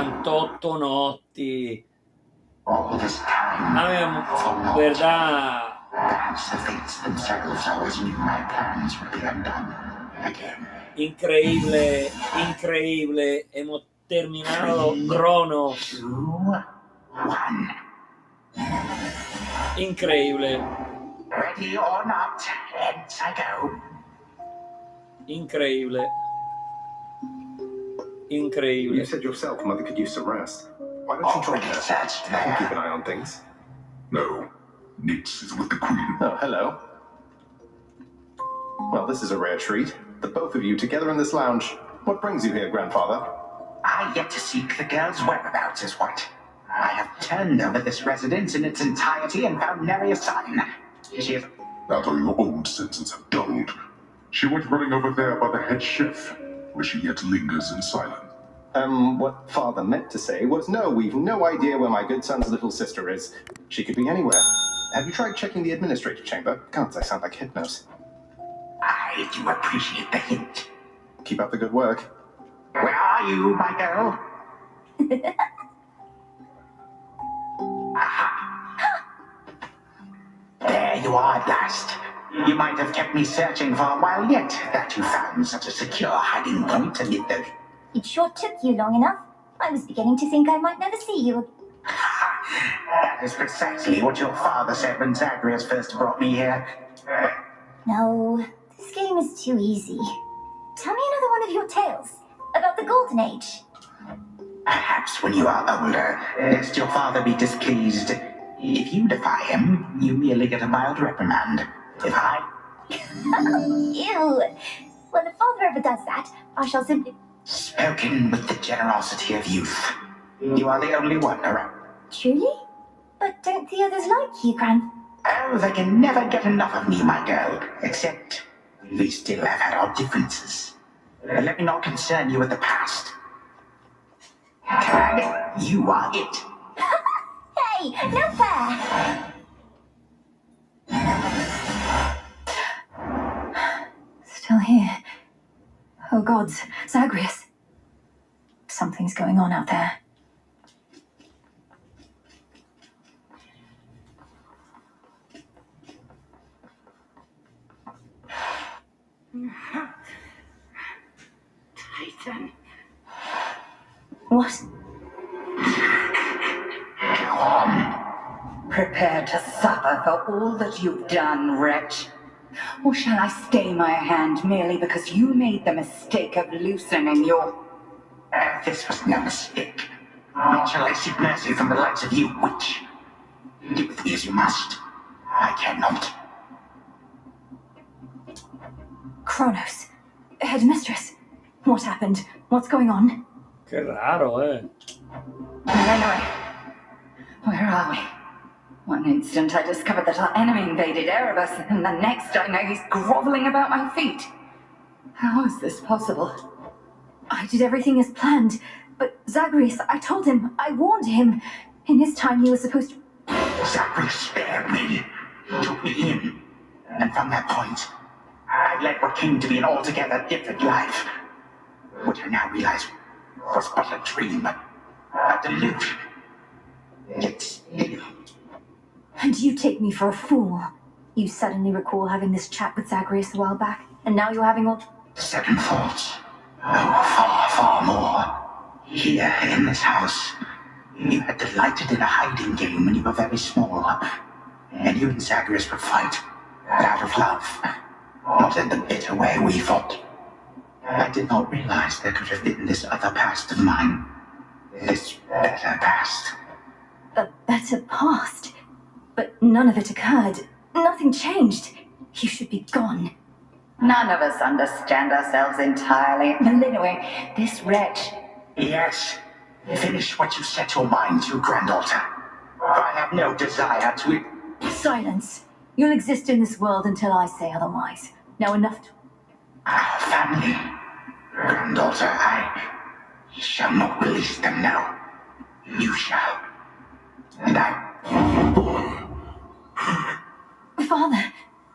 58 notti. Verdad. Increíble, increíble. Hemos terminado Cronos. Increíble. Ready or not, hence I go. Increíble. Increíble. You said yourself Mother could use some rest. Why don't you join her? And keep an eye on things. No. Nix is with the Queen. Oh, hello. Well, this is a rare treat. The both of you together in this lounge. What brings you here, Grandfather? I yet to seek the girl's whereabouts is what. I have turned over this residence in its entirety and found nary a sign. She is... That all your old senses have dulled. She went running over there by the head chef, where she yet lingers in silence. What Father meant to say was no, we've no idea where my good son's little sister is. She could be anywhere. Have you tried checking the administrative chamber? Can't I sound like Hypnos? I do appreciate the hint. Keep up the good work. Where are you, my girl? Aha! There you are at last. You might have kept me searching for a while yet, that you found such a secure hiding point amid those... It sure took you long enough. I was beginning to think I might never see you. That is precisely what your father said when Zagreus first brought me here. No, this game is too easy. Tell me another one of your tales about the Golden Age. Perhaps when you are older, lest your father be displeased. If you defy him, you merely get a mild reprimand. If I... Ew! Well, if father ever does that, I shall simply... Spoken with the generosity of youth. You are the only one around. Truly? But don't the others like you, Gran? Oh, they can never get enough of me, my girl. Except, we still have had our differences. Let me not concern you with the past. Tag, you are it. Hey, no fair! Still here. Oh gods, Zagreus. Something's going on out there. Titan. What? Go on. Prepare to suffer for all that you've done, wretch. Or shall I stay my hand merely because you made the mistake of loosening your... This was no mistake. Nor shall I seek mercy from the likes of you, witch. Do with me as you must. I cannot. Kronos. Headmistress. What happened? What's going on? Qué raro, eh? Anyway, where are we? One instant I discovered that our enemy invaded Erebus, and the next I know he's groveling about my feet. How is this possible? I did everything as planned, but Zagreus, I told him, I warned him. In his time, he was supposed to... Zagreus spared me, took me in, and from that point, I led what came to be an altogether different life. Which I now realize was but a dream, a delusion. Yet still... And you take me for a fool. You suddenly recall having this chat with Zagreus a while back, and now you're having all... Second thoughts. Oh, far, far more. Here, in this house, you had delighted in a hiding game when you were very small. And you and Zagreus would fight, but out of love. Not in the bitter way we thought. I did not realize there could have been this other past of mine. This better past. A better past? But none of it occurred. Nothing changed. You should be gone. None of us understand ourselves entirely. Anyway, this wretch... Yes. Finish what you set your mind to, granddaughter. I have no desire to... Silence. You'll exist in this world until I say otherwise. Now enough to... Our family. Granddaughter, I shall not release them now. You shall. And I... Father,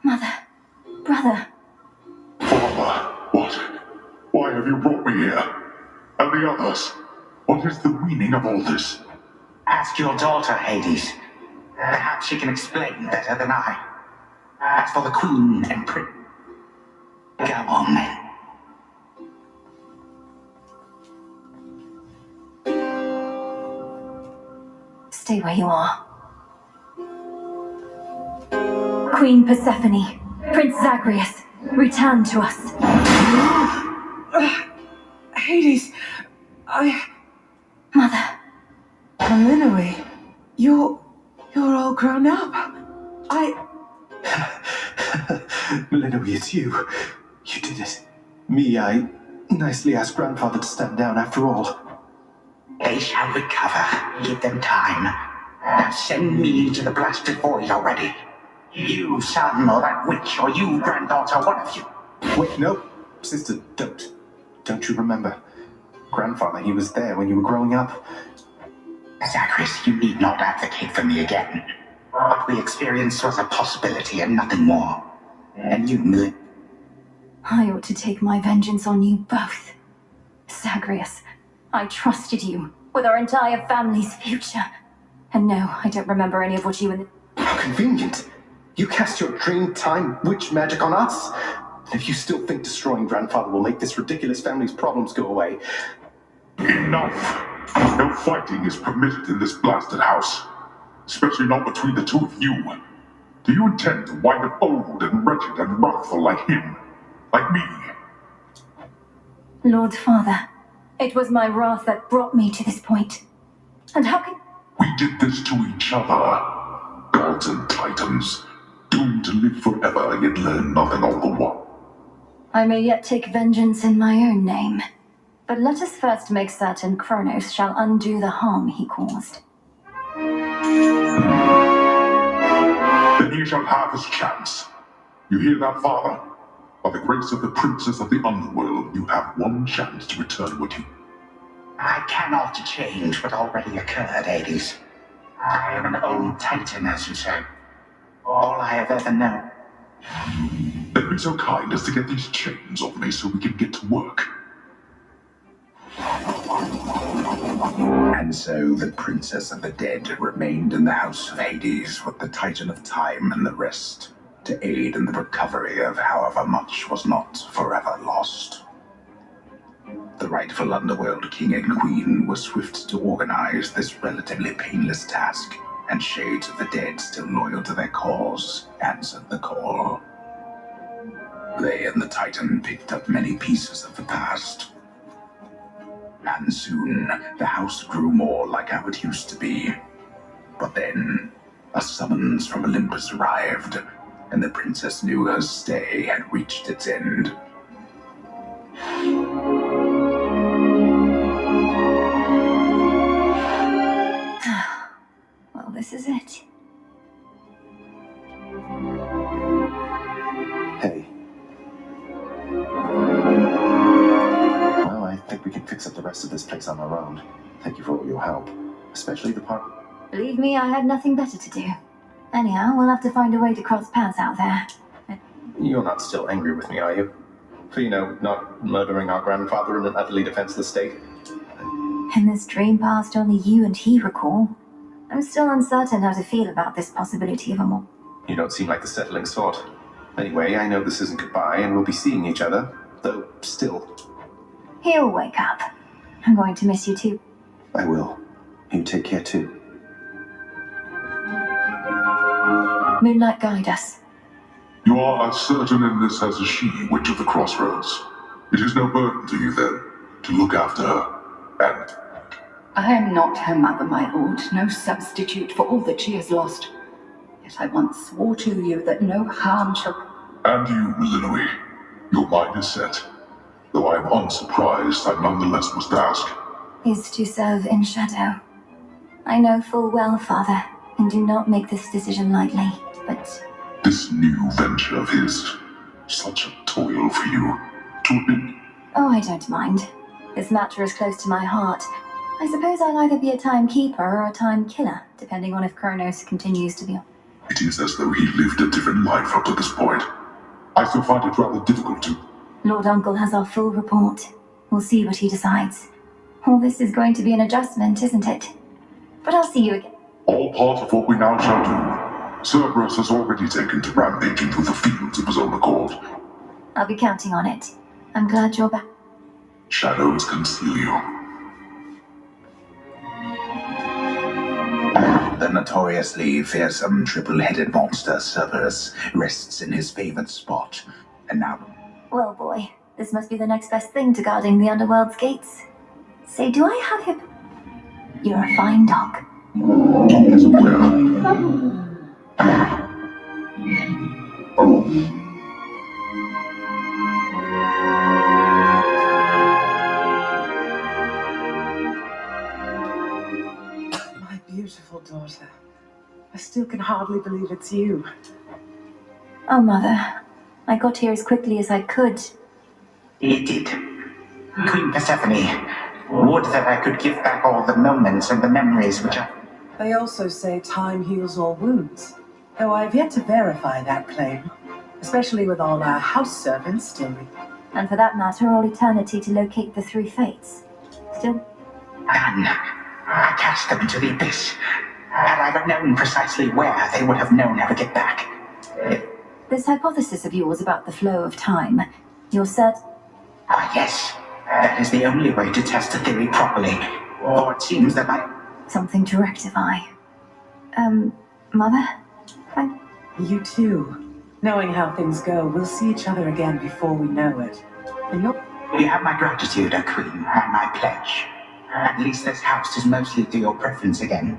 mother, brother. Father, what? Why have you brought me here? And the others? What is the meaning of all this? Ask your daughter, Hades. Perhaps she can explain better than I. As for the Queen and Prince... Go on, then. Stay where you are. Queen Persephone, Prince Zagreus, return to us. Hades, Mother, Melinoe, you're all grown up. Melinoe, it's you. You did it. Me, I nicely asked Grandfather to step down after all. They shall recover. Give them time. Now send me to the blasted void already. You, son, or that witch, or you, granddaughter, one of you. Wait, no. Sister, don't. Don't you remember? Grandfather, he was there when you were growing up. Zagreus, you need not advocate for me again. What we experienced was a possibility and nothing more. And you, I ought to take my vengeance on you both. Zagreus, I trusted you with our entire family's future. And no, I don't remember any of what you and the... How convenient. You cast your dream time witch magic on us? And if you still think destroying Grandfather will make this ridiculous family's problems go away... Enough! No fighting is permitted in this blasted house. Especially not between the two of you. Do you intend to wind up old and wretched and wrathful like him? Like me? Lord Father, it was my wrath that brought me to this point. And how can... We did this to each other. Gods and titans, doomed to live forever yet learn nothing all the while. I may yet take vengeance in my own name. But let us first make certain Kronos shall undo the harm he caused. Then he shall have his chance. You hear that, Father? By the grace of the Princess of the Underworld, you have one chance to return what you... I cannot change what already occurred, Hades. I am an old titan, as you say. All I have ever known. Then be so kind as to get these chains off me so we can get to work. And so the Princess of the Dead remained in the House of Hades with the Titan of Time and the rest, to aid in the recovery of however much was not forever lost. The rightful Underworld King and Queen were swift to organize this relatively painless task, and Shades of the Dead, still loyal to their cause, answered the call. They and the Titan picked up many pieces of the past. And soon, the house grew more like how it used to be. But then, a summons from Olympus arrived, and the princess knew her stay had reached its end. Well, this is it. Hey. Well, I think we can fix up the rest of this place on our own. Thank you for all your help. Especially the part... Believe me, I had nothing better to do. Anyhow, we'll have to find a way to cross paths out there. You're not still angry with me, are you? For, not murdering our grandfather in an utterly defenseless state? In this dream past only you and he recall, I'm still uncertain how to feel about this possibility of a more... You don't seem like the settling sort. Anyway, I know this isn't goodbye, and we'll be seeing each other, though still. He'll wake up. I'm going to miss you too. I will. You take care too. Moonlight, guide us. You are as certain in this as is she, Witch of the Crossroads. It is no burden to you, then, to look after her, and... I am not her mother, my lord, no substitute for all that she has lost. Yet I once swore to you that no harm shall... And you, Melinoe, your mind is set. Though I am unsurprised, I nonetheless must ask. Is to serve in shadow. I know full well, Father, and do not make this decision lightly, but... This new venture of his, such a toil for you, to admit. Oh, I don't mind. This matter is close to my heart. I suppose I'll either be a timekeeper or a time killer, depending on if Kronos continues to be... It is as though he lived a different life up to this point. I still find it rather difficult to... Lord Uncle has our full report. We'll see what he decides. All this is going to be an adjustment, isn't it? But I'll see you again. All part of what we now shall do. Cerberus has already taken to rampaging through the fields of his own accord. I'll be counting on it. I'm glad you're back. Shadows conceal you. The notoriously fearsome triple-headed monster Cerberus rests in his favored spot. And now... Well, boy, this must be the next best thing to guarding the underworld's gates. Say, do I have him? You're a fine dog. He is aware. My beautiful daughter. I still can hardly believe it's you. Oh, Mother. I got here as quickly as I could. You did. Queen Persephone, would that I could give back all the moments and the memories which I... They also say time heals all wounds, though I've yet to verify that claim, especially with all our house servants still. And for that matter, all eternity to locate the three fates. Still? None. I cast them into the abyss. Had I but known precisely where, they would have known how to get back. This hypothesis of yours about the flow of time, you're certain? Ah, yes. That is the only way to test the theory properly. Or it seems that my... Something to rectify. Mother? You too. Knowing how things go, we'll see each other again before we know it. And you'll... You have my gratitude, O Queen, and my pledge. At least this house is mostly to your preference again.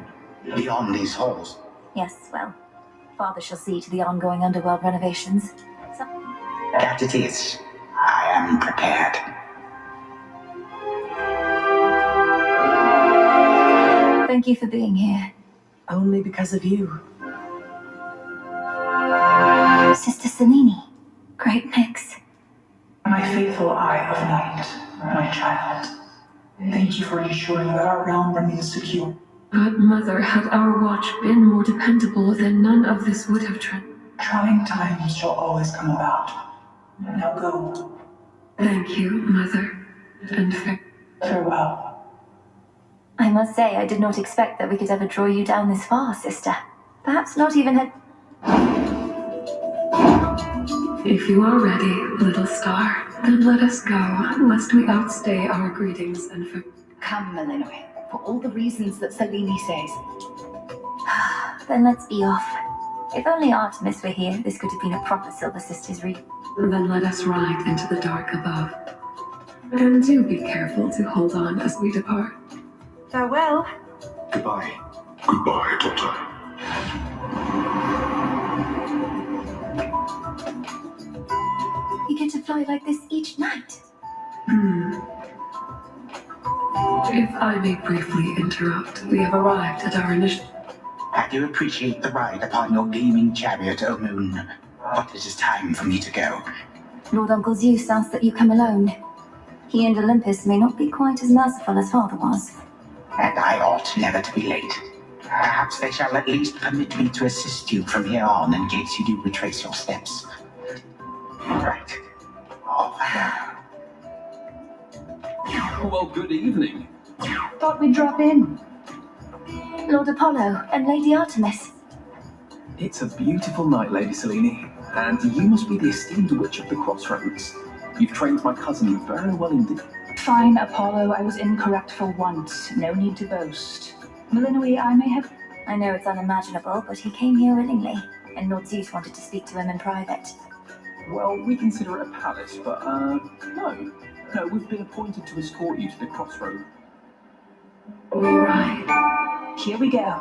Beyond these halls. Yes, well, Father shall see to the ongoing underworld renovations. That it is. I am prepared. Thank you for being here. Only because of you. Sister Selene. Great mix. My faithful Eye of Night, my child. Thank you for ensuring that our realm remains secure. But, Mother, had our watch been more dependable, then none of this would have Trying times shall always come about. Now go. Thank you, Mother. And farewell. I must say, I did not expect that we could ever draw you down this far, sister. Perhaps not even had... If you are ready, little star, then let us go, lest we outstay our greetings and Come, Malinois, for all the reasons that Selene says. Then let's be off. If only Artemis were here, this could have been a proper Silver Sisters read. Then let us ride into the dark above. And do be careful to hold on as we depart. Farewell. Goodbye. Goodbye, daughter. You get to fly like this each night. If I may briefly interrupt, we have arrived at our initial... I do appreciate the ride upon your gleaming chariot, O Moon. But it is time for me to go. Lord Uncle Zeus asks that you come alone. He and Olympus may not be quite as merciful as Father was. And I ought never to be late. Perhaps they shall at least permit me to assist you from here on in case you do retrace your steps. Right. Well, good evening. Thought we'd drop in. Lord Apollo and Lady Artemis. It's a beautiful night, Lady Selene, and you must be the esteemed witch of the Crossroads. You've trained my cousin very well indeed. Fine, Apollo, I was incorrect for once. No need to boast. Malinois, I may have... I know it's unimaginable, but he came here willingly, and Lord Zeus wanted to speak to him in private. Well, we consider it a palace, but, no. No, we've been appointed to escort you to the Crossroad. We ride. Here we go.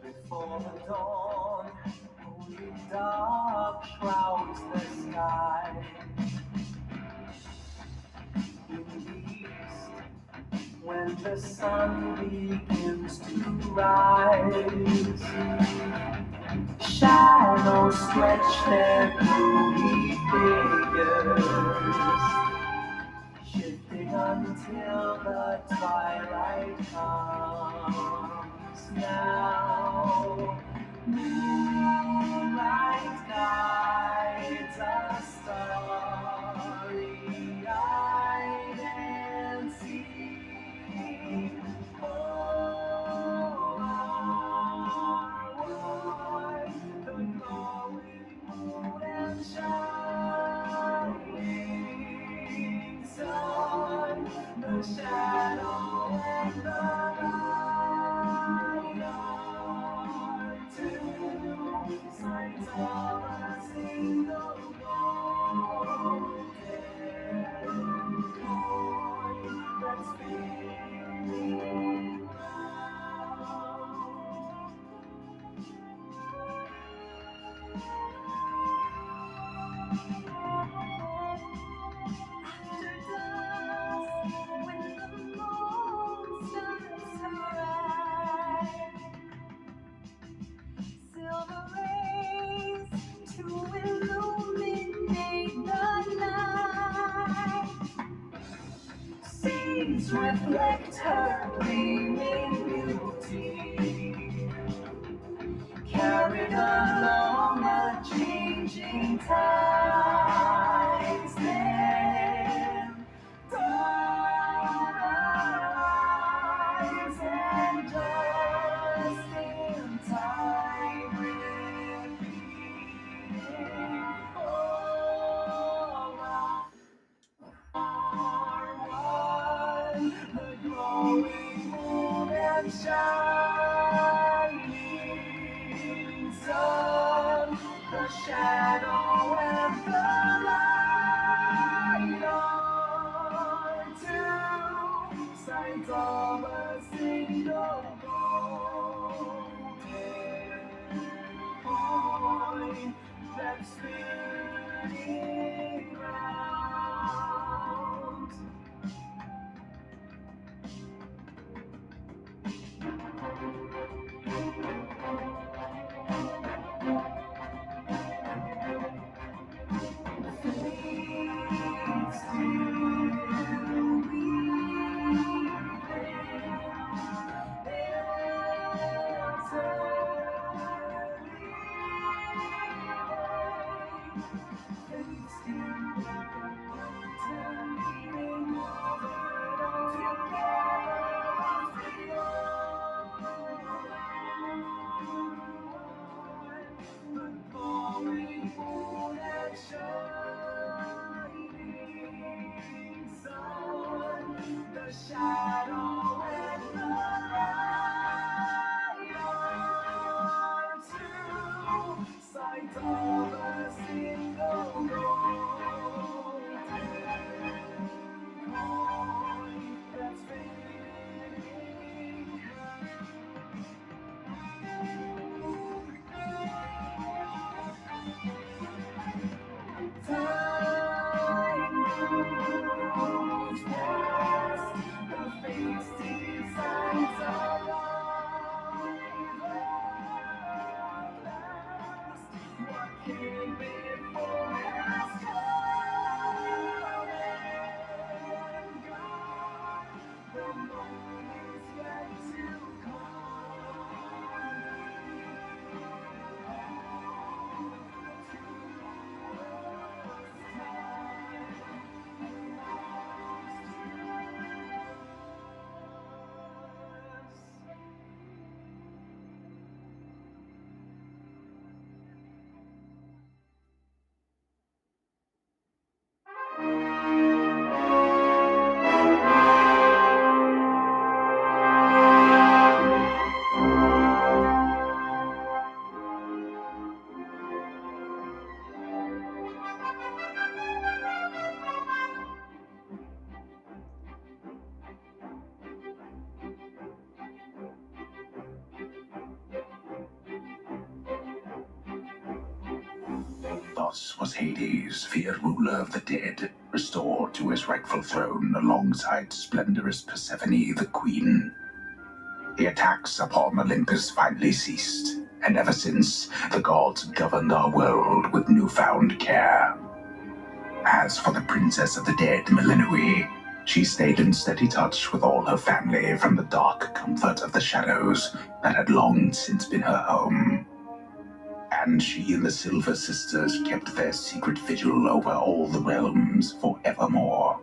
Before the dawn when the sun begins to rise. Shadows stretch their gloomy figures, shifting until the twilight comes. Now, moonlight guides us starry-eyed and see. Oh, our the glowing moon and shining sun, the shadow and the light are two sides of a single golden coin that's spinning round. After dusk, when the moon starts to rise, silver rays to illuminate the night. Seas reflect her gleaming beauty, carried along the changing tides. Then dawn arrives, and just in time, repeating, oh, our one, the glowing moon and shining sun, the shadow and the light are two sides of a single golden coin that's spinning round. The shadow and the light are two sides of a single golden coin that's spinning. Time moves past, the face designs alive at last. What came before has come and gone. The moment is yet to Thus was Hades, feared ruler of the dead, restored to his rightful throne alongside splendorous Persephone, the queen. The attacks upon Olympus finally ceased, and ever since, the gods governed our world with newfound care. As for the princess of the dead, Milinui, she stayed in steady touch with all her family from the dark comfort of the shadows that had long since been her home. And she and the Silver Sisters kept their secret vigil over all the realms forevermore.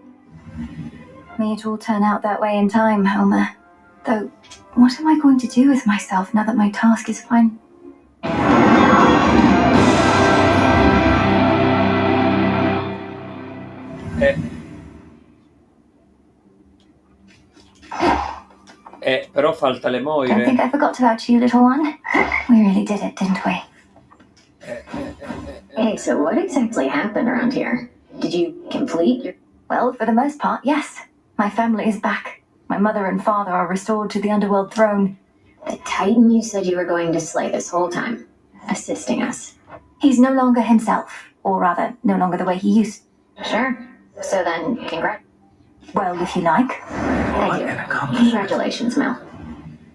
May it all turn out that way in time, Homer. Though, what am I going to do with myself now that my task is fine? Però falta le Don't think moire. I forgot about you, little one. We really did it, didn't we? Hey, so what exactly happened around here? Did you complete your... Well, for the most part, yes. My family is back. My mother and father are restored to the underworld throne. The Titan you said you were going to slay this whole time, assisting us. He's no longer himself, or rather, no longer the way he used. Sure. So then, Well, if you like. What an accomplishment. Congratulations, Mel.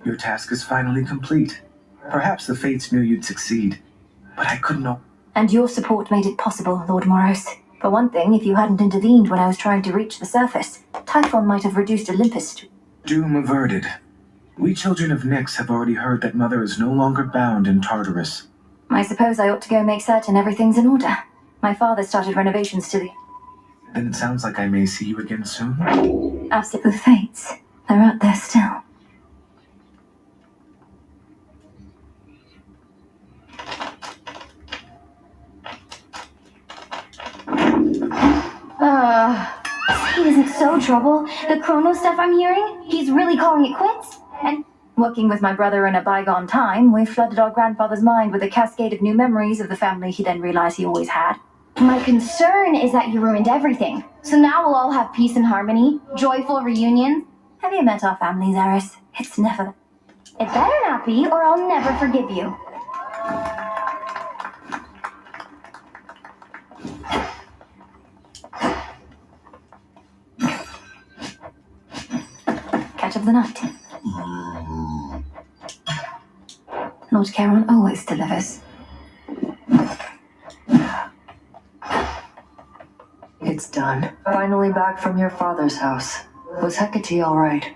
Your task is finally complete. Perhaps the Fates knew you'd succeed, but I couldn't know. And your support made it possible, Lord Moros. For one thing, if you hadn't intervened when I was trying to reach the surface, Typhon might have reduced Olympus to... Doom averted. We children of Nyx have already heard that Mother is no longer bound in Tartarus. I suppose I ought to go make certain everything's in order. My father started renovations to the... Then it sounds like I may see you again soon. Absolute fates. They're out there still. He isn't so trouble. The Chrono stuff I'm hearing, he's really calling it quits? And working with my brother in a bygone time, we flooded our grandfather's mind with a cascade of new memories of the family he then realized he always had. My concern is that you ruined everything. So now we'll all have peace and harmony, joyful reunions. Have you met our families, Eris? It's never... It better not be, or I'll never forgive you. Catch of the night. Lord Charon always delivers. It's done. Finally back from your father's house. Was Hecate all right?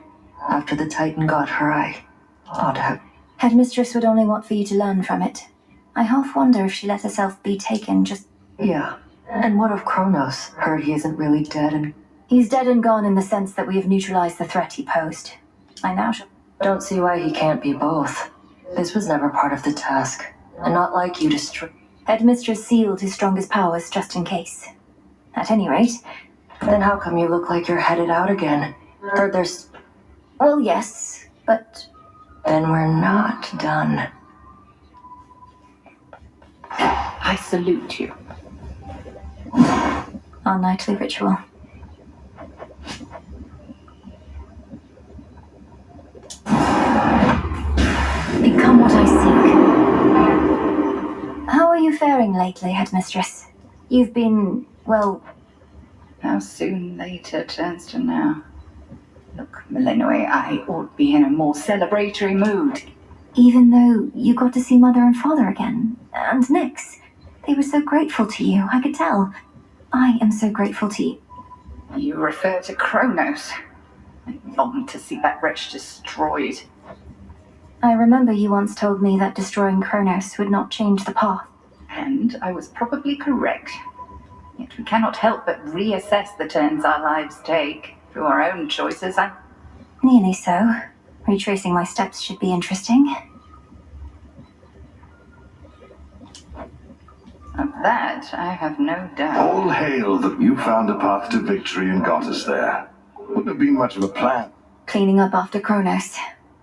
After the Titan got her, I ought to have... Headmistress would only want for you to learn from it. I half wonder if she let herself be taken just... Yeah. And what of Kronos? Heard he isn't really dead and... He's dead and gone in the sense that we have neutralized the threat he posed. I now shall... Don't see why he can't be both. This was never part of the task. And not like you to Headmistress sealed his strongest powers just in case. At any rate... Then how come you look like you're headed out again? Heard there's... Well, yes, but... Then we're not done. I salute you. Our nightly ritual. Become what I seek. How are you faring lately, Headmistress? You've been, well... How soon later turns to now. Look, Milinui, I ought to be in a more celebratory mood. Even though you got to see Mother and Father again, and Nyx, they were so grateful to you, I could tell. I am so grateful to you. You refer to Kronos. I long to see that wretch destroyed. I remember you once told me that destroying Kronos would not change the path. And I was probably correct. Yet we cannot help but reassess the turns our lives take through our own choices. Nearly so. Retracing my steps should be interesting. Of that, I have no doubt. All hail that you found a path to victory and got us there. Wouldn't have been much of a plan. Cleaning up after Kronos.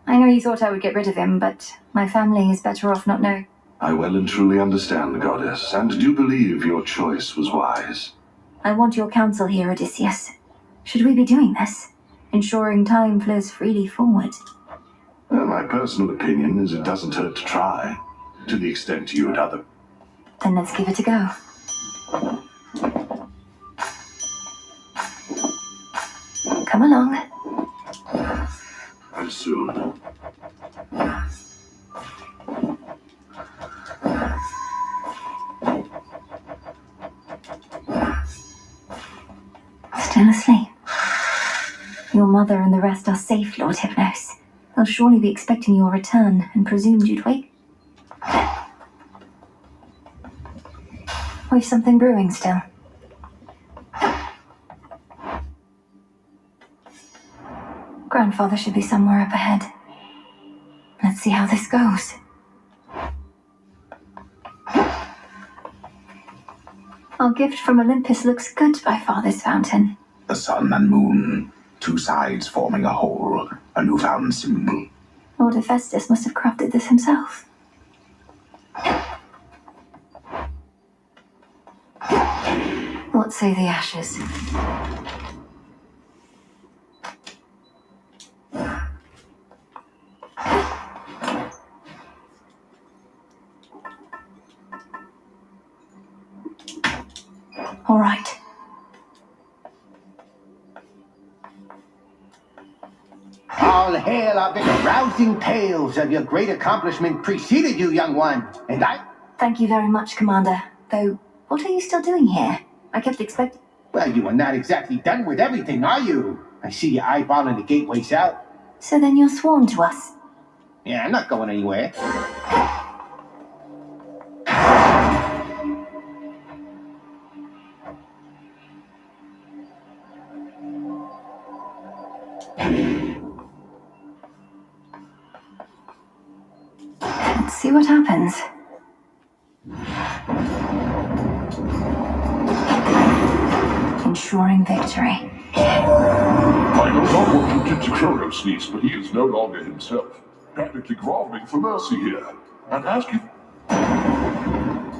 I know you thought I would get rid of him, but my family is better off not knowing. I well and truly understand, Goddess, and do believe your choice was wise. I want your counsel here, Odysseus. Should we be doing this? Ensuring time flows freely forward. Well, my personal opinion is it doesn't hurt to try, to the extent you and other... Then let's give it a go. Come along. As soon. Still asleep. Your mother and the rest are safe, Lord Hypnos. They'll surely be expecting your return and presumed you'd wake. We've something brewing still. Grandfather should be somewhere up ahead. Let's see how this goes. Our gift from Olympus looks good by Father's fountain. The sun and moon, two sides forming a whole, a newfound symbol. Lord Hephaestus must have crafted this himself. What say the ashes? All right. All hail our big rousing tales of your great accomplishment preceded you, young one. And I... Thank you very much, Commander. Though, what are you still doing here? I kept expecting... Well, you are not exactly done with everything, are you? I see you eyeballing the gateway south. So then you're sworn to us? Yeah, I'm not going anywhere. Let's see what happens. Ensuring victory. I know not what you did to Kronos, niece, but he is no longer himself. Practically groveling for mercy here. And asking...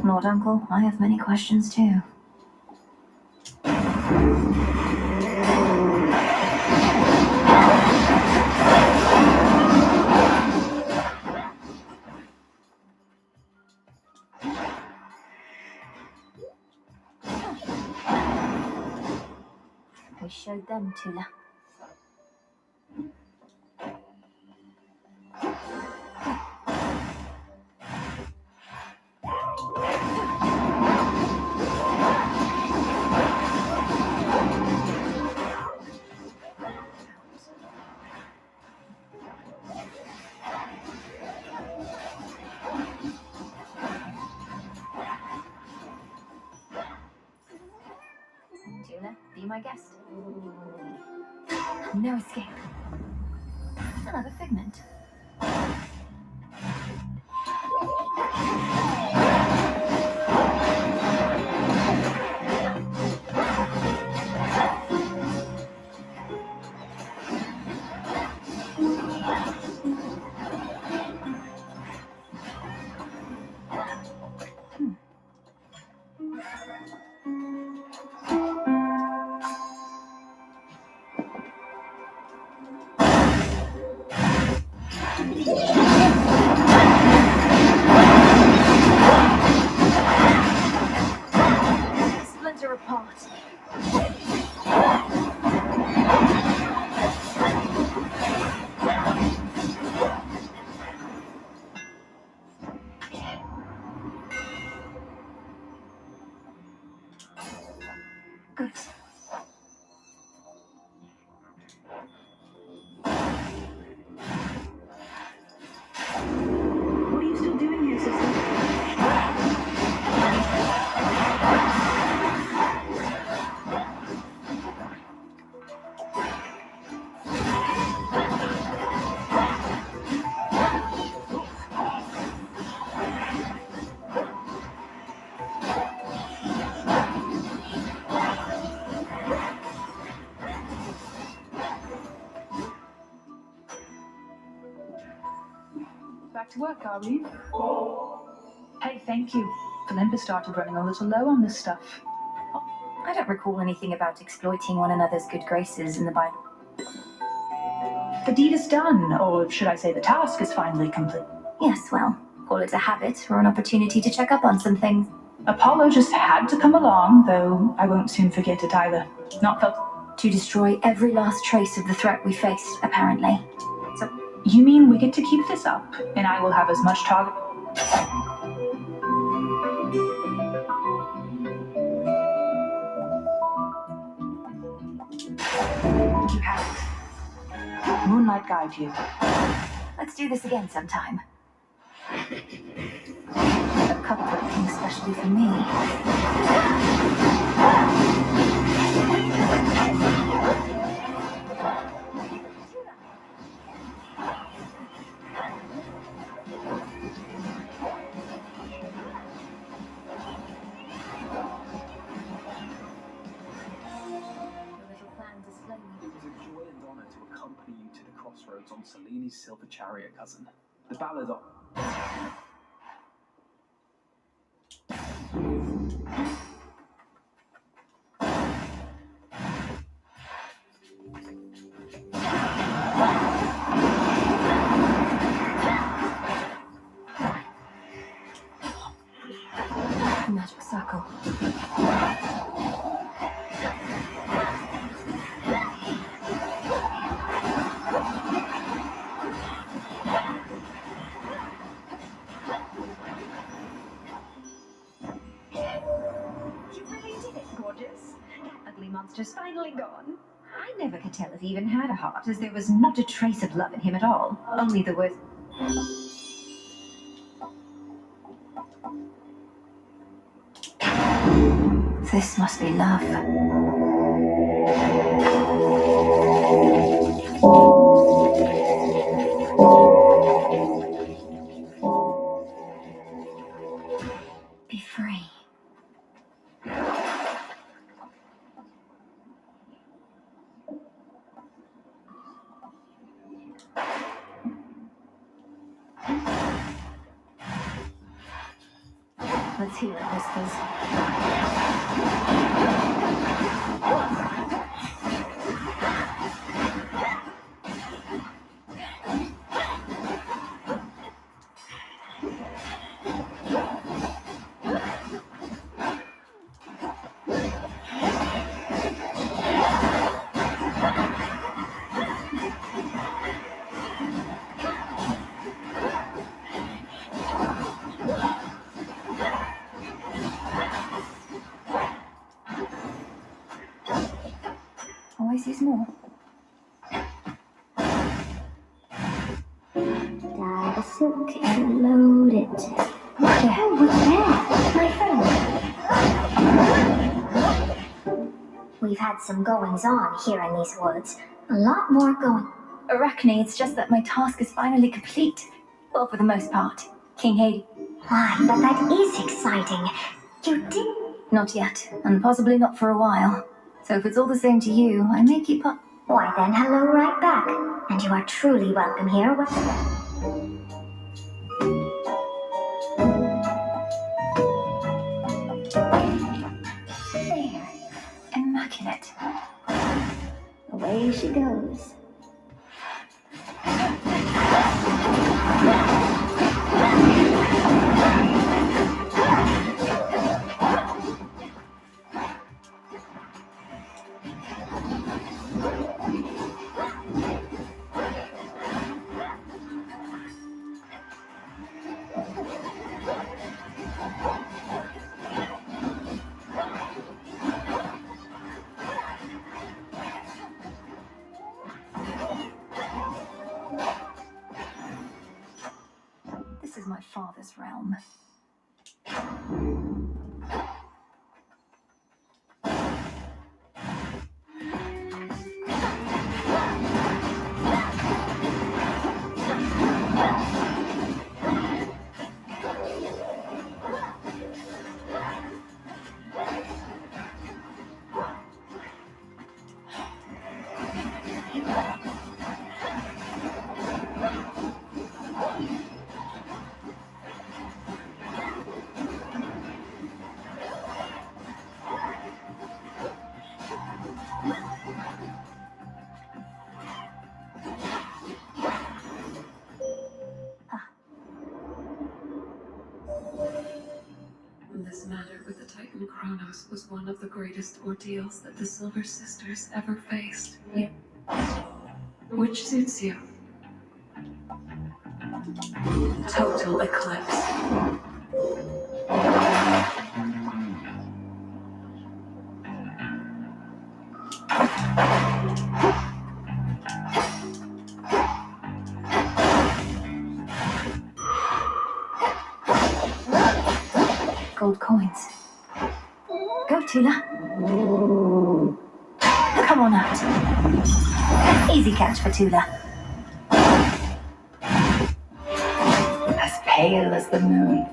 Lord Uncle, I have many questions too. We showed them, Tula. Tula, be my guest. No escape. Another figment. Splinter apart. Good. What are you still doing here, sister? Back to work, are we? Hey, thank you. Olympus started running a little low on this stuff. I don't recall anything about exploiting one another's good graces in the Bible. The deed is done, or should I say the task is finally complete. Yes, well, call it a habit or an opportunity to check up on some things. Apollo just had to come along, though I won't soon forget it either. Not felt... To destroy every last trace of the threat we faced, apparently. So, you mean we get to keep this up, and I will have as much target... You have moonlight guide you. Let's do this again sometime. A cup breaking especially for me. It was a joy and honor to accompany you to the crossroads on Seleni's silver chariot, cousin. The ballad of... Magic circle. Monster's finally gone. I never could tell if he even had a heart, as there was not a trace of love in him at all. Only the words. This must be love. Be free. Let's hear it, whispers. Always sees more. Dye the silk and load it. What the hell was that? My phone. We've had some goings on here in these woods. A lot more going. Arachne, it's just that my task is finally complete. Well, for the most part. King Hades. Why, but that is exciting. You didn't... Not yet, and possibly not for a while. So if it's all the same to you, I may keep up. Why then, hello right back. And you are truly welcome here. There. Immaculate. Away she goes. This is my father's realm. matter with the Titan Kronos was one of the greatest ordeals that the Silver Sisters ever faced. Yep. Which suits you? Total eclipse. Gold coins. Go, Tula. Come on out. Easy catch for Tula. As pale as the moon.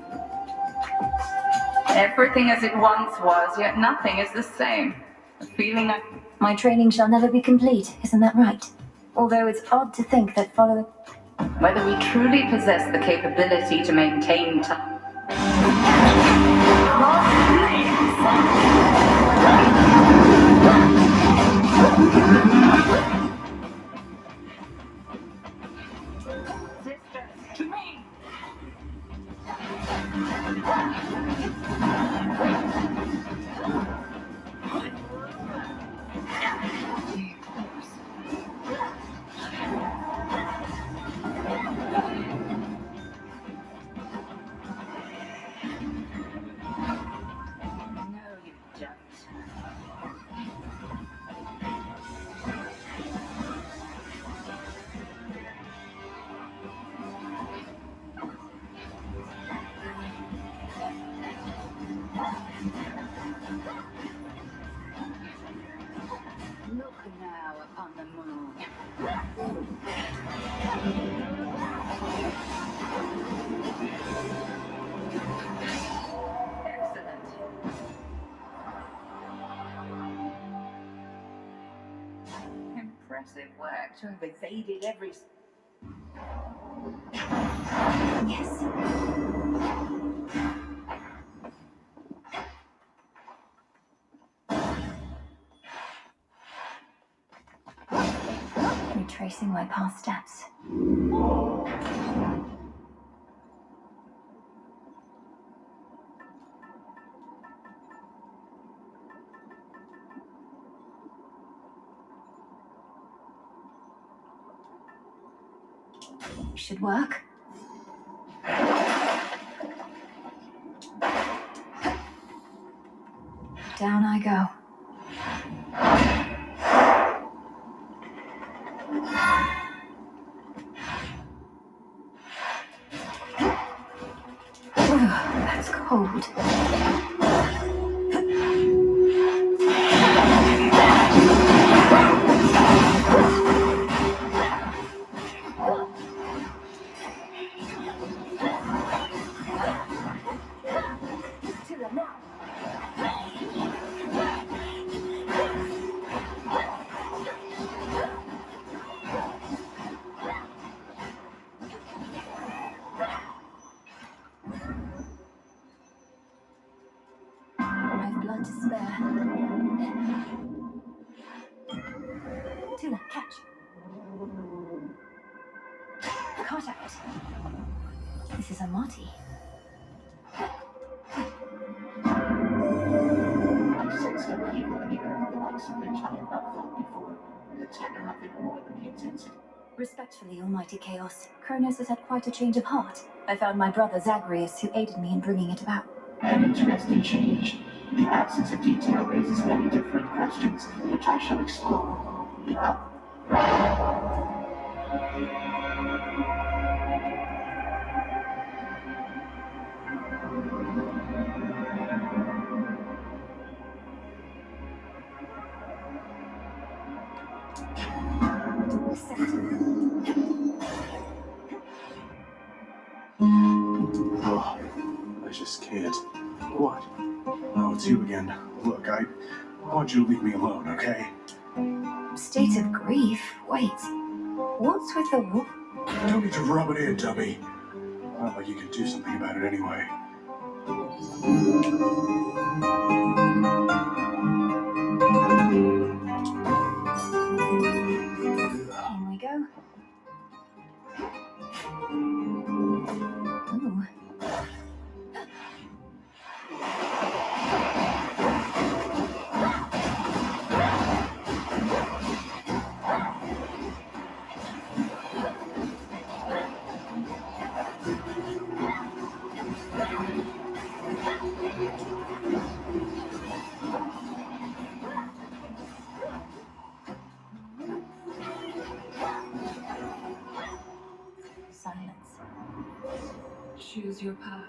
Everything as it once was, yet nothing is the same. A feeling I... My training shall never be complete, isn't that right? Although it's odd to think that following... Whether we truly possess the capability to maintain time... Sisters, to me! Look now upon the moon. Excellent. Impressive work to have evaded every... Yes. Retracing my past steps. Should work. Down I go. That's cold. Blood to spare. Tula, catch. Caught out. This is a Marty. I sense no evil here, the likes of which I have not felt before. The terror of it more than the intensity. Respectfully, Almighty Chaos, Kronos has had quite a change of heart. I found my brother Zagreus, who aided me in bringing it about. An interesting change. The absence of detail raises many different questions, which I shall explore. Oh, I just can't. What? Oh, it's you again. Look, I want you to leave me alone, okay? State of grief? Wait. What's with the wolf? Don't need to rub it in, dummy. Not like you can do something about it anyway. In we go. Ooh. choose your path.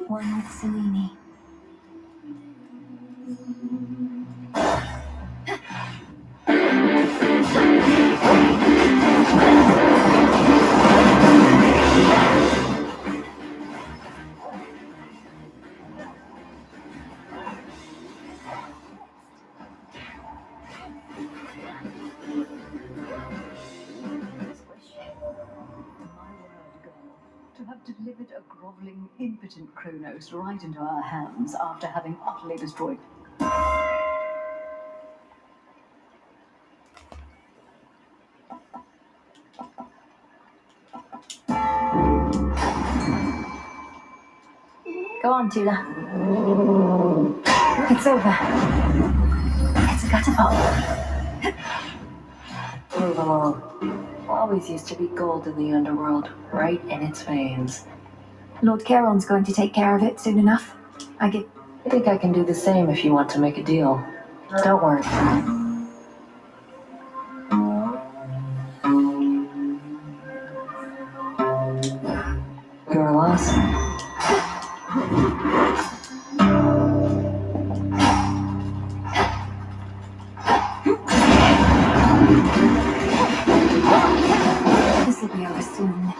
One with Selene. To have delivered a groveling, impotent Kronos right into our hands after having utterly destroyed. Go on, Tula. It's over. It's a catapult. Move along. Always used to be gold in the underworld, right in its veins. Lord Charon's going to take care of it soon enough. I think I can do the same if you want to make a deal. Don't worry. Your loss. This will be over soon.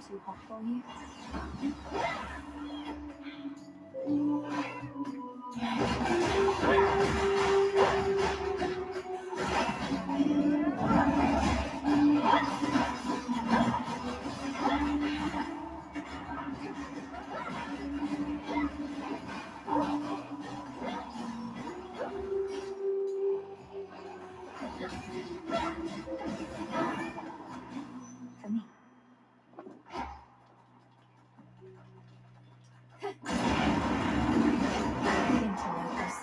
Too hot for you? For me. Interlopers.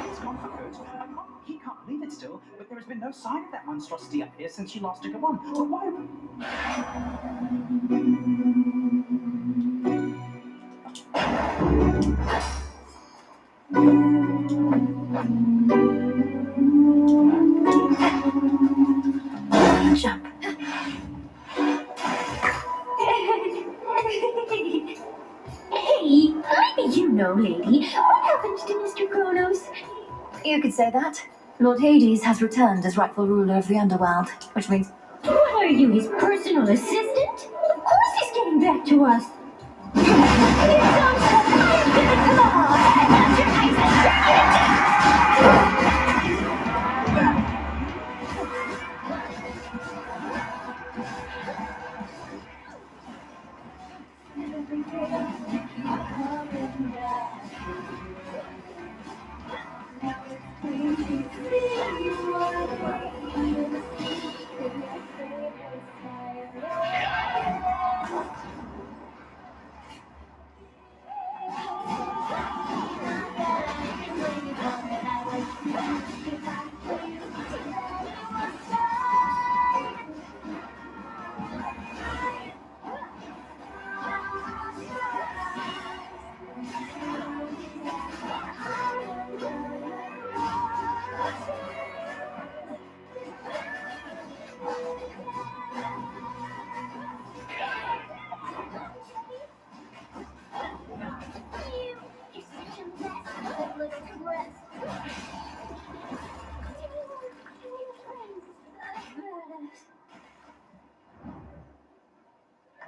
It's gone for good. He can't believe it still, but there has been no sign of that monstrosity up here since you last took it on. But why? Jump. Hey, maybe you know, lady. What happened to Mr. Kronos? You could say that. Lord Hades has returned as rightful ruler of the underworld, which means... What are you, his personal assistant? Of course he's getting back to us. It's on I'm gonna come on! That's your nice and turn it down!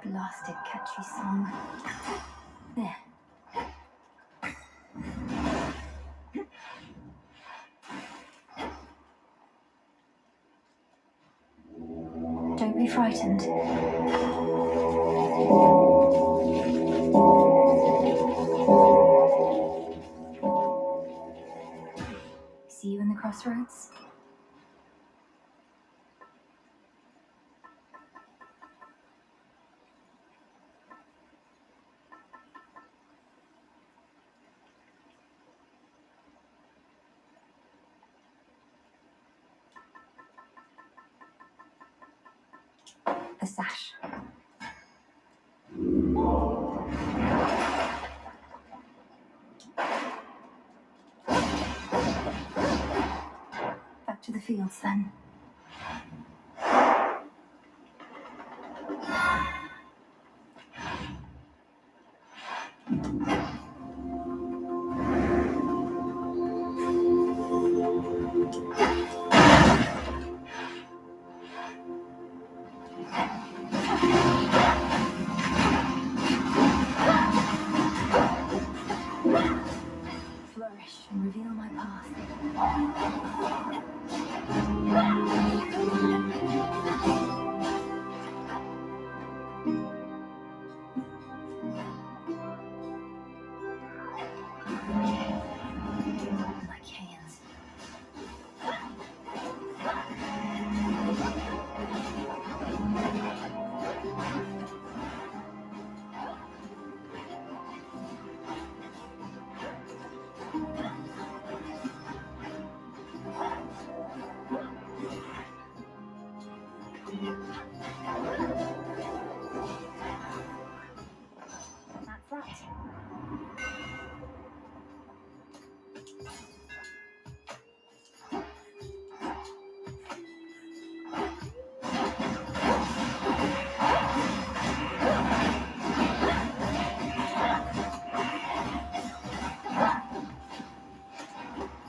Blasted catchy song. There. Don't be frightened. See you in the crossroads? The sash. Back to the fields then. Flourish and reveal my path. Like hands. That's right.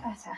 Better.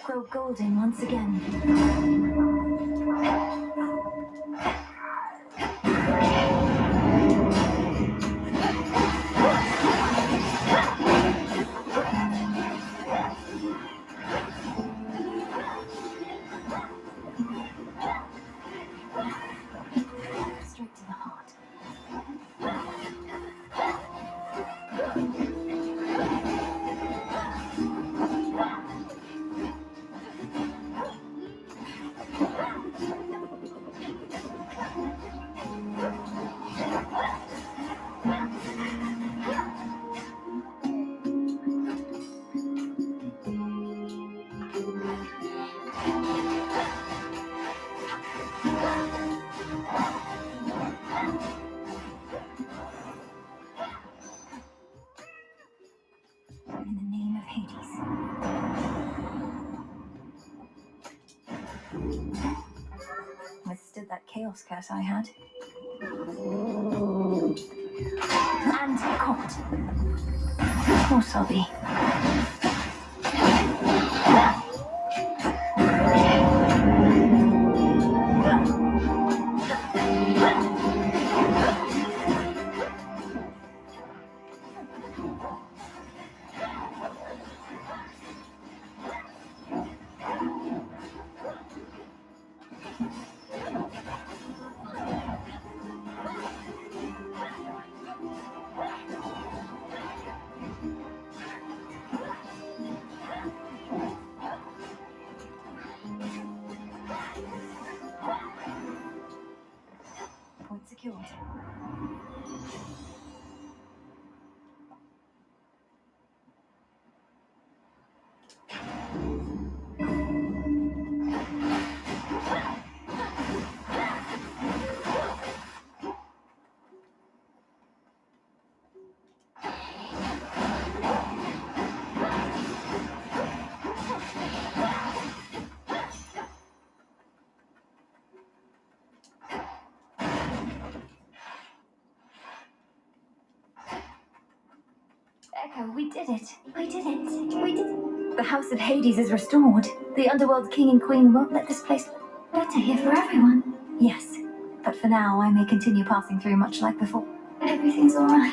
Grow golden once again. Straight to the heart. Hades. Withstood that chaos curse I had. And caught. Of course I'll be. Point secured. Echo, we did it. We did it. We did it. The House of Hades is restored. The Underworld King and Queen won't let this place Better here for everyone. Yes, but for now I may continue passing through much like before. Everything's alright.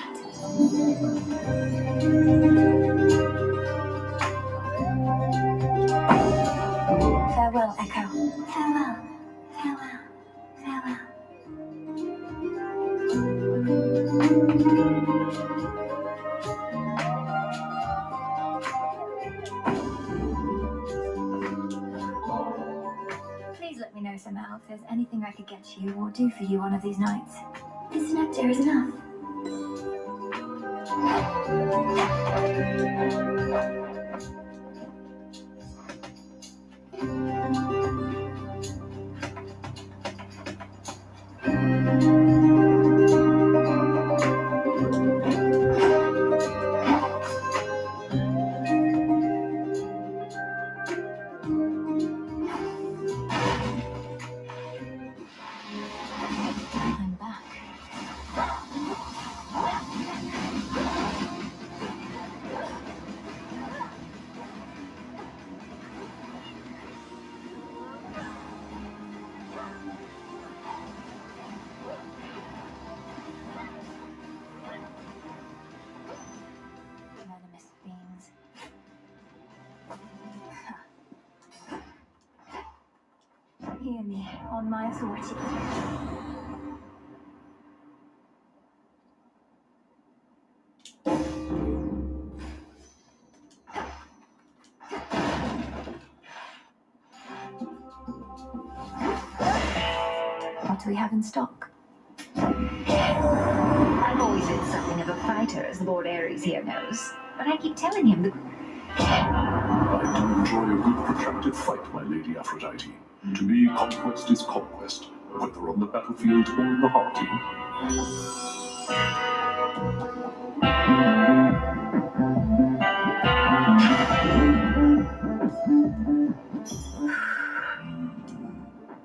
Farewell, Echo. Farewell. Farewell. Farewell. Please let me know somehow if there's anything I could get you or do for you one of these nights. This nectar is enough. I'm back. Venomous fiends. Hear me on my authority. What do we have in stock? I've always been something of a fighter, as Lord Ares here knows. But I keep telling him the... I do enjoy a good protracted fight, my lady Aphrodite. To me, conquest is conquest, whether on the battlefield or in the heart.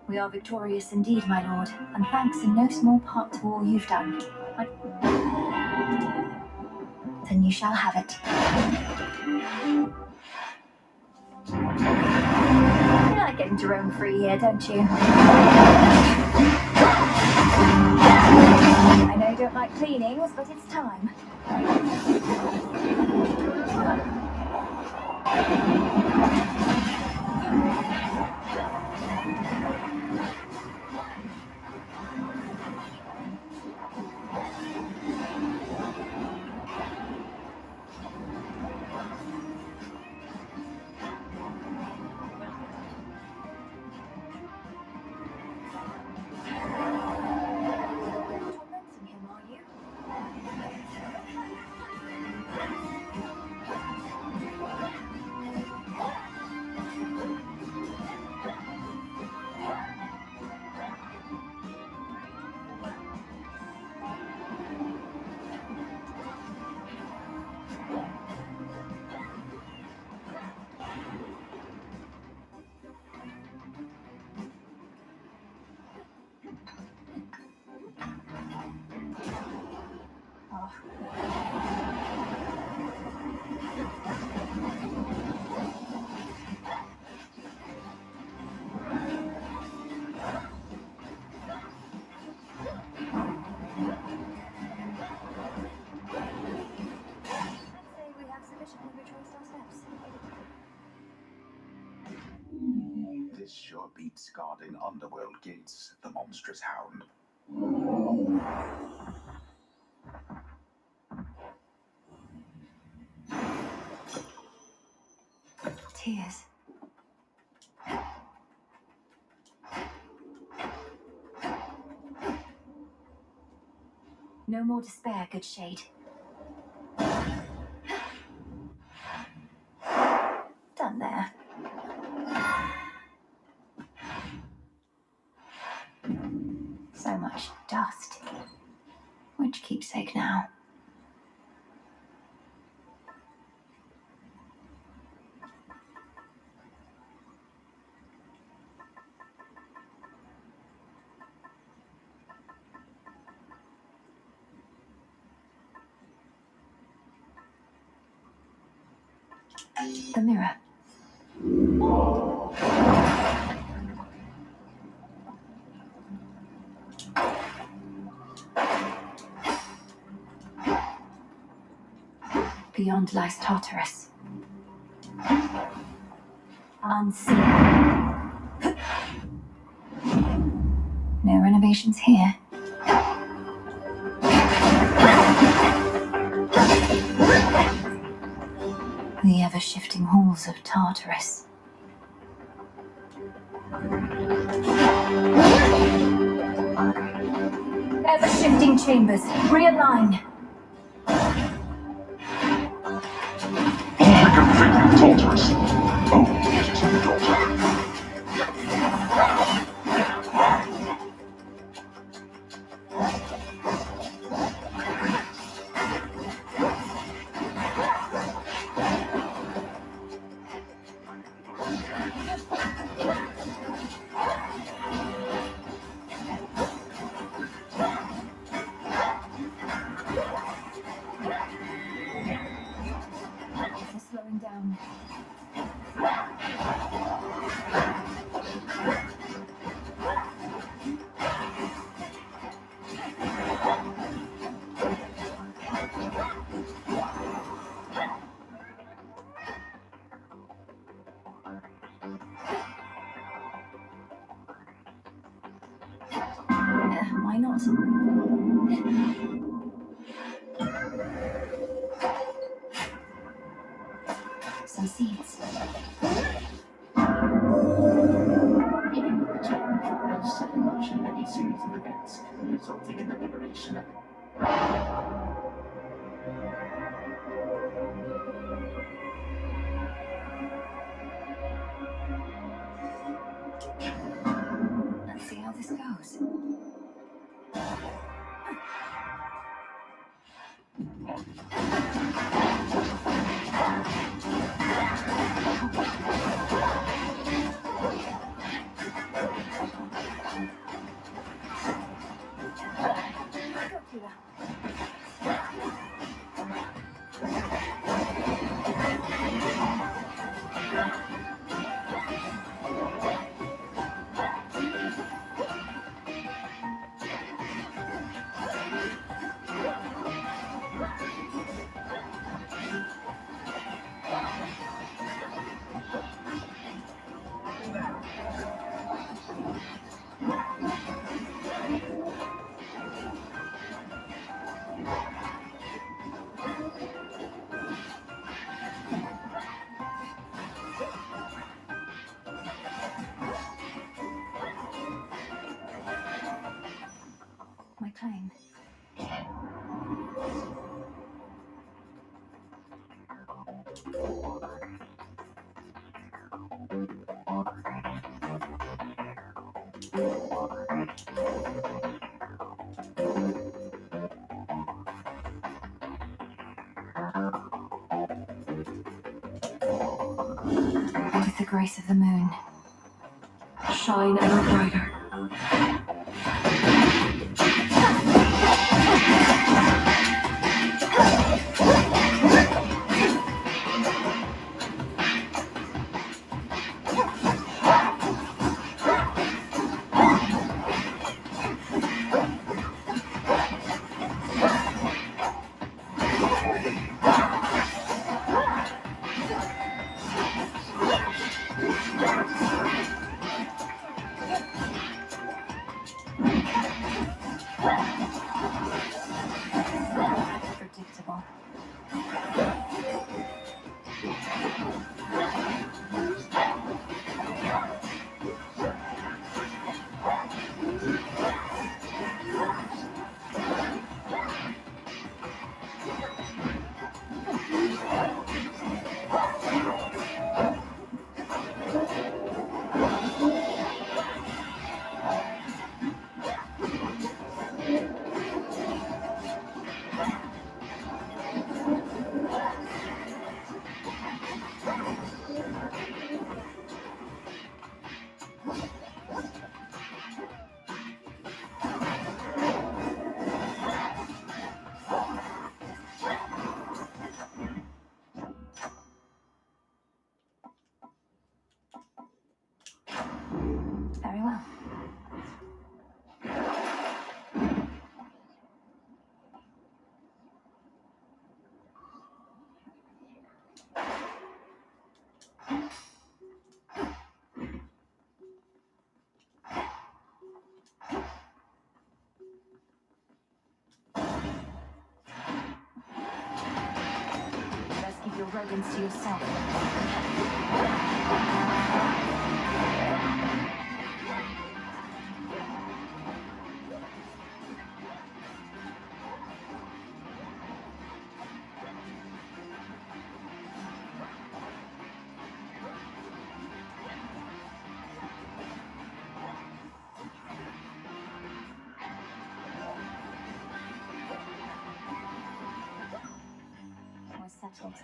We are victorious indeed, my lord, and thanks in no small part to all you've done. Then you shall have it. You like getting to roam free here, don't you? I know you don't like cleanings, but it's time. Tormenting him, are you? This sure beats guarding underworld gates, the monstrous hound. Tears. No more despair, good shade. Done there. So much dust. Which keepsake now? The mirror. Beyond lies Tartarus. Unseen. No renovations here. The ever-shifting halls of Tartarus. Ever-shifting chambers. Realign. Reconfiguring Tartarus. Oh, it is my daughter. Slowing down. Why not? Some seeds. In return for a set in motion many series of events, resulting in the liberation of Let's see how this goes. My claim. With the grace of the moon, Shine ever brighter. your rodents to yourself. We're settled.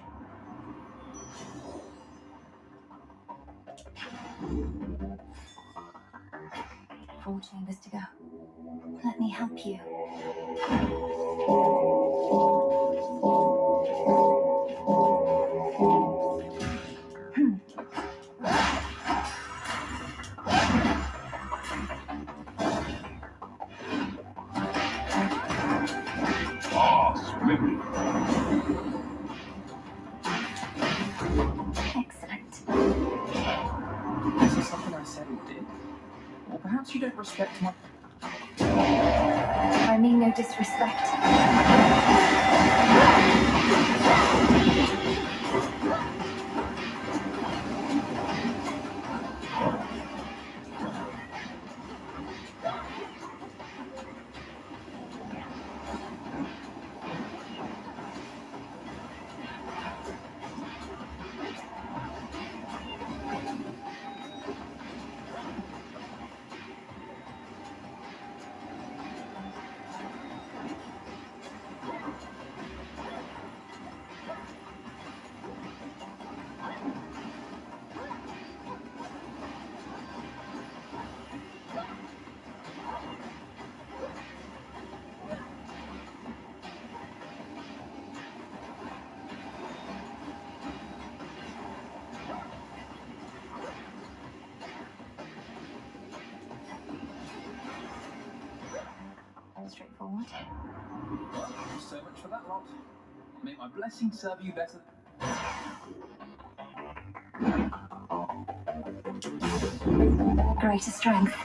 4 chambers to go. Let me help you. Splendid. Excellent. Is this something I said or did? Or perhaps you don't respect my... I mean no disrespect. Straightforward. So much for that lot. May my blessing serve you better. Greater strength.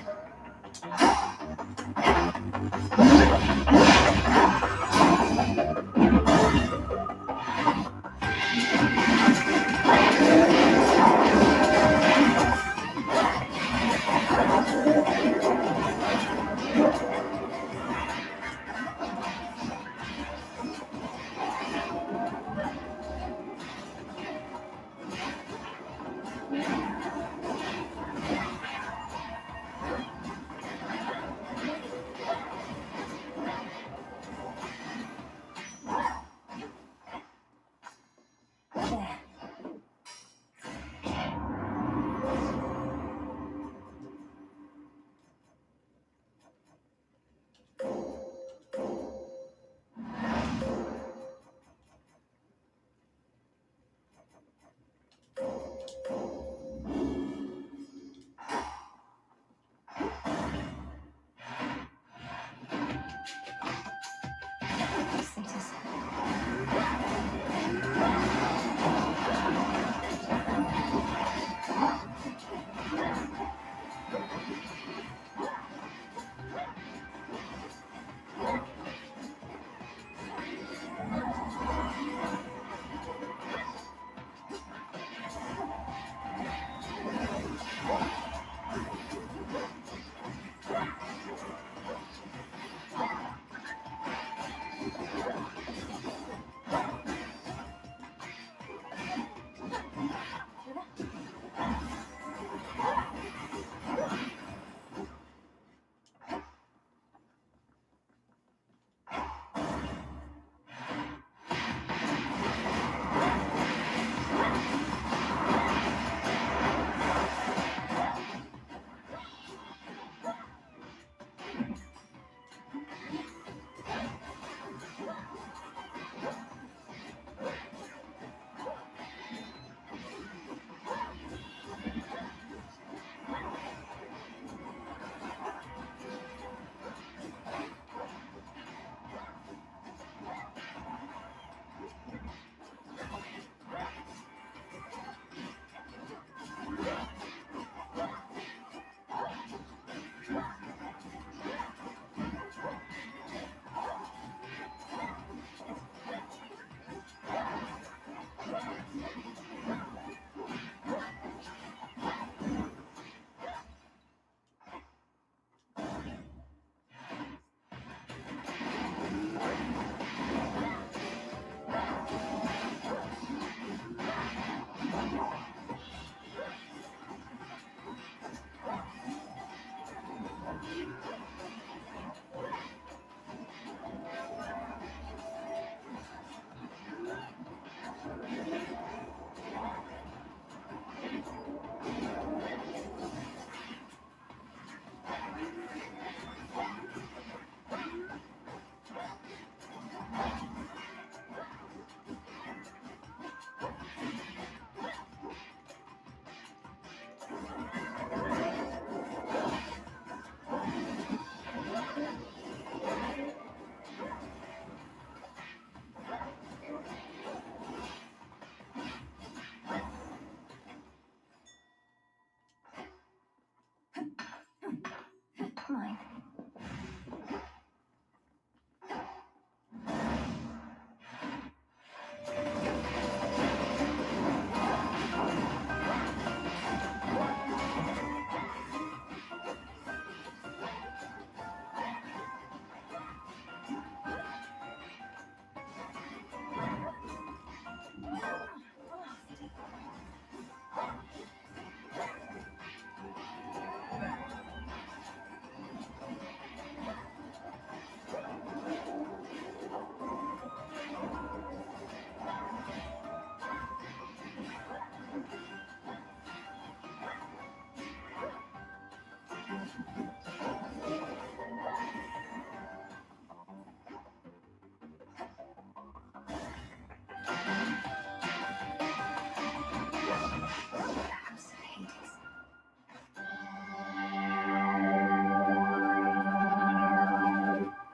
Mine.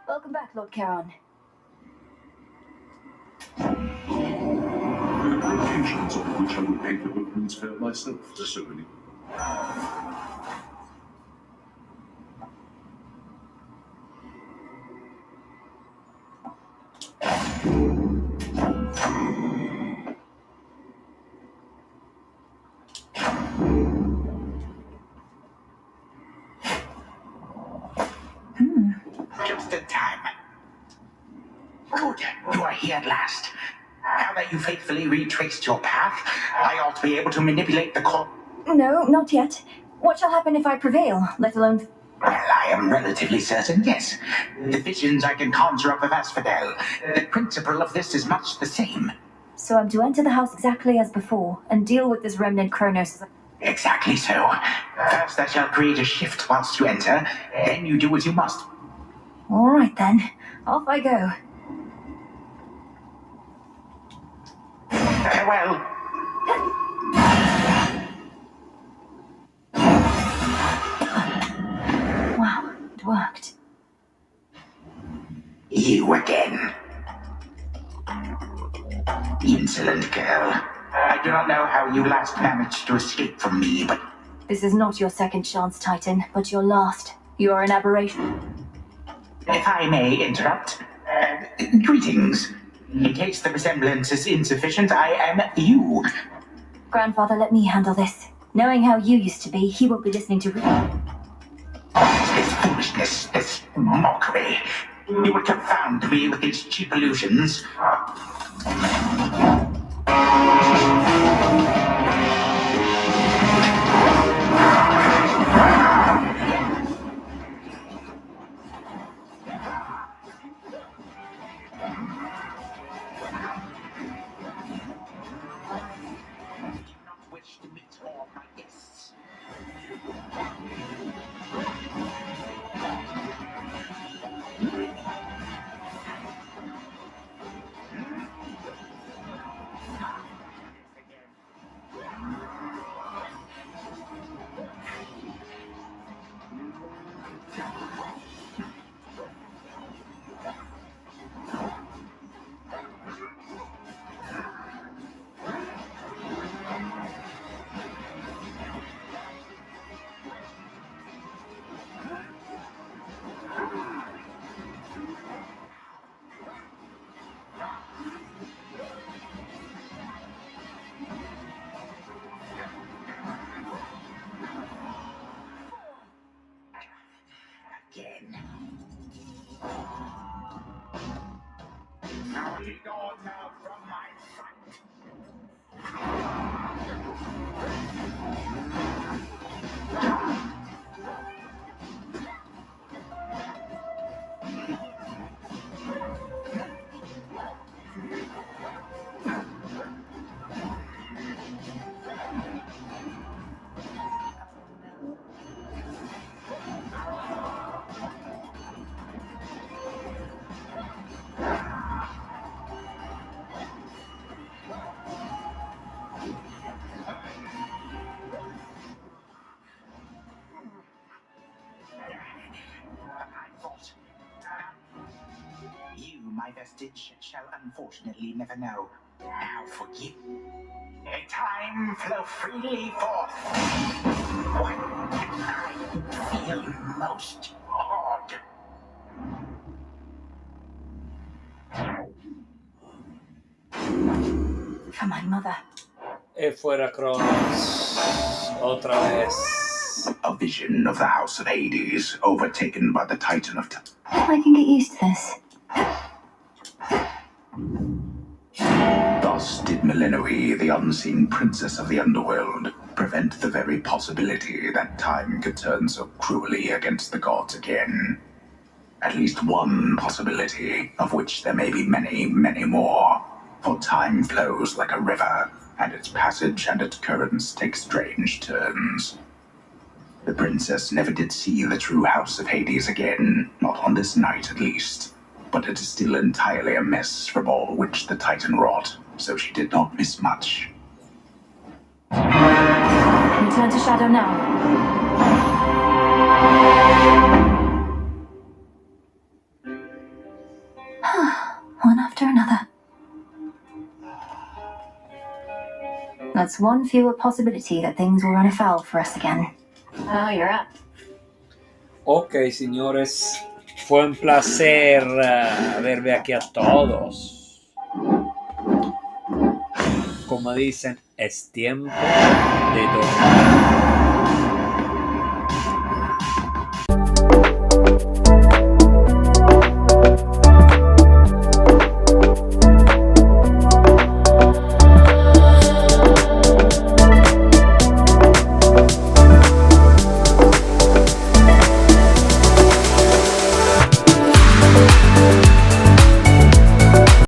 Welcome back, Lord Charon. There are occasions on which I would paint the boatman's fair myself, so many. Just in time. Good, you are here at last. Now that you faithfully retraced your path, I ought to be able to manipulate the core. No, not yet. What shall happen if I prevail, let alone... Well, I am relatively certain, yes. The visions I can conjure up of Asphodel. The principle of this is much the same. So I'm to enter the house exactly as before, and deal with this remnant Kronos. Exactly so. First I shall create a shift whilst you enter, then you do as you must. All right then, off I go. Farewell. Wow, it worked. You again. Insolent girl. I do not know how you last managed to escape from me, but... This is not your second chance, Titan, but your last. You are an aberration. If I may interrupt, greetings. In case the resemblance is insufficient, I am you. Grandfather, let me handle this. Knowing how you used to be, he won't be listening to... This foolishness, this mockery. You would confound me with these cheap illusions. Begone now from my sight. You, my vestige, shall unfortunately never know. Now forgive. A time flow freely forth. What I feel most odd. For my mother. E fuera Cronos. Otra vez. A vision of the House of Hades, overtaken by the Titan of Time. I can get used to this. Thus did Melinoe, the unseen princess of the underworld, prevent the very possibility that time could turn so cruelly against the gods again. At least one possibility, of which there may be many, many more. For time flows like a river, and its passage and its currents take strange turns. The princess never did see the true House of Hades again, not on this night at least. But it is still entirely a mess from all which the Titan wrought, so she did not miss much. Return to Shadow now. One after another. That's one fewer possibility that things will run afoul for us again. Oh, you're up. Ok, señores, fue un placer verme aquí a todos. Como dicen, es tiempo de dormir.